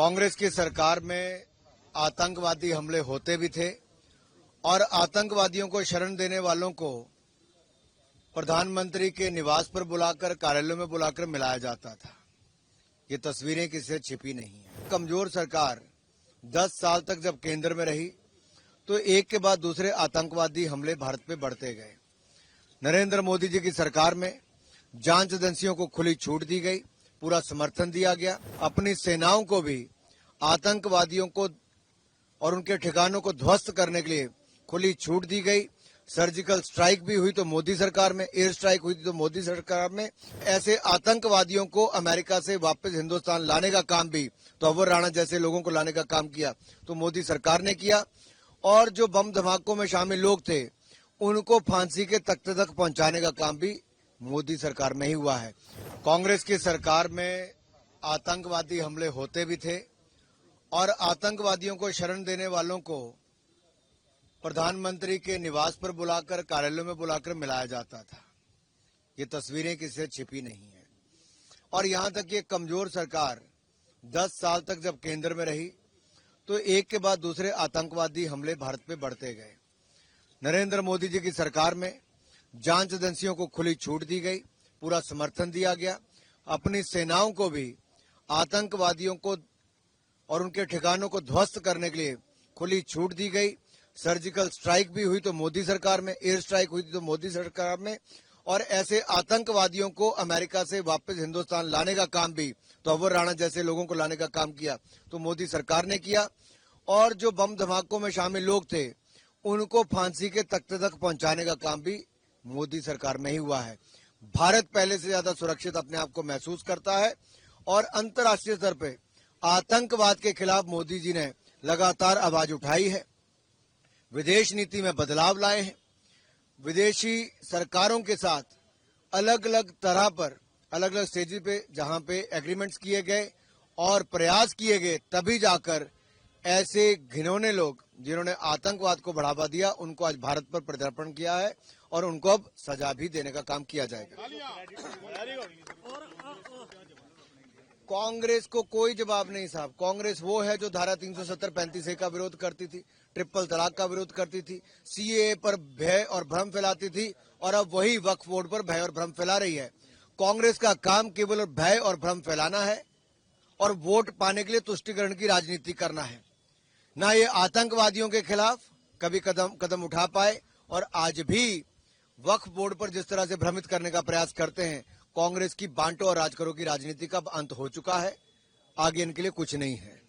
कांग्रेस की सरकार में आतंकवादी हमले होते भी थे और आतंकवादियों को शरण देने वालों को प्रधानमंत्री के निवास पर बुलाकर, कार्यालयों में बुलाकर मिलाया जाता था। ये तस्वीरें किसी से छिपी नहीं है। कमजोर सरकार 10 साल तक जब केंद्र में रही तो एक के बाद दूसरे आतंकवादी हमले भारत पे बढ़ते गए। नरेंद्र मोदी जी की सरकार में जांच एजेंसियों को खुली छूट दी गई, पूरा समर्थन दिया गया। अपनी सेनाओं को भी आतंकवादियों को और उनके ठिकानों को ध्वस्त करने के लिए खुली छूट दी गई। सर्जिकल स्ट्राइक भी हुई तो मोदी सरकार में, एयर स्ट्राइक हुई तो मोदी सरकार में। ऐसे आतंकवादियों को अमेरिका से वापस हिंदुस्तान लाने का काम भी तो अवर राणा जैसे लोगों को लाने का काम किया तो मोदी सरकार ने किया। और जो बम धमाकों में शामिल लोग थे उनको फांसी के तख्ते तक पहुंचाने का काम भी मोदी सरकार में ही हुआ है। कांग्रेस की सरकार में आतंकवादी हमले होते भी थे और आतंकवादियों को शरण देने वालों को प्रधानमंत्री के निवास पर बुलाकर, कार्यालयों में बुलाकर मिलाया जाता था। ये तस्वीरें किसी से छिपी नहीं है। और यहां तक कि कमजोर सरकार 10 साल तक जब केंद्र में रही तो एक के बाद दूसरे आतंकवादी हमले भारत पे बढ़ते गए। नरेंद्र मोदी जी की सरकार में जांच एजेंसियों को खुली छूट दी गई, पूरा समर्थन दिया गया। अपनी सेनाओं को भी आतंकवादियों को और उनके ठिकानों को ध्वस्त करने के लिए खुली छूट दी गई। सर्जिकल स्ट्राइक भी हुई तो मोदी सरकार में, एयर स्ट्राइक हुई तो मोदी सरकार में। और ऐसे आतंकवादियों को अमेरिका से वापस हिंदुस्तान लाने का काम भी तो अवर राणा जैसे लोगों को लाने का काम किया तो मोदी सरकार ने किया। और जो बम धमाकों में शामिल लोग थे उनको फांसी के तख्ते तक पहुंचाने का काम भी मोदी सरकार में ही हुआ है। भारत पहले से ज्यादा सुरक्षित अपने आप को महसूस करता है और अंतर्राष्ट्रीय स्तर पे आतंकवाद के खिलाफ मोदी जी ने लगातार आवाज उठाई है, विदेश नीति में बदलाव लाए हैं, विदेशी सरकारों के साथ अलग अलग तरह पर, अलग अलग स्टेज पे जहां पे एग्रीमेंट्स किए गए और प्रयास किए गए, तभी जाकर ऐसे घिनौने लोग जिन्होंने आतंकवाद को बढ़ावा दिया उनको आज भारत पर प्रत्यर्पण किया है और उनको अब सजा भी देने का काम किया जाएगा। कांग्रेस को कोई जवाब नहीं साहब। कांग्रेस वो है जो धारा 370-35A का विरोध करती थी, ट्रिपल तलाक का विरोध करती थी, सीएए पर भय और भ्रम फैलाती थी और अब वही वक्फ बोर्ड पर भय और भ्रम फैला रही है। कांग्रेस का काम केवल भय और भ्रम फैलाना है और वोट पाने के लिए तुष्टीकरण की राजनीति करना है। ना ये आतंकवादियों के खिलाफ कभी कदम उठा पाए और आज भी वक्फ बोर्ड पर जिस तरह से भ्रमित करने का प्रयास करते हैं। कांग्रेस की बांटो और राज करो की राजनीति का अब अंत हो चुका है, आगे इनके लिए कुछ नहीं है।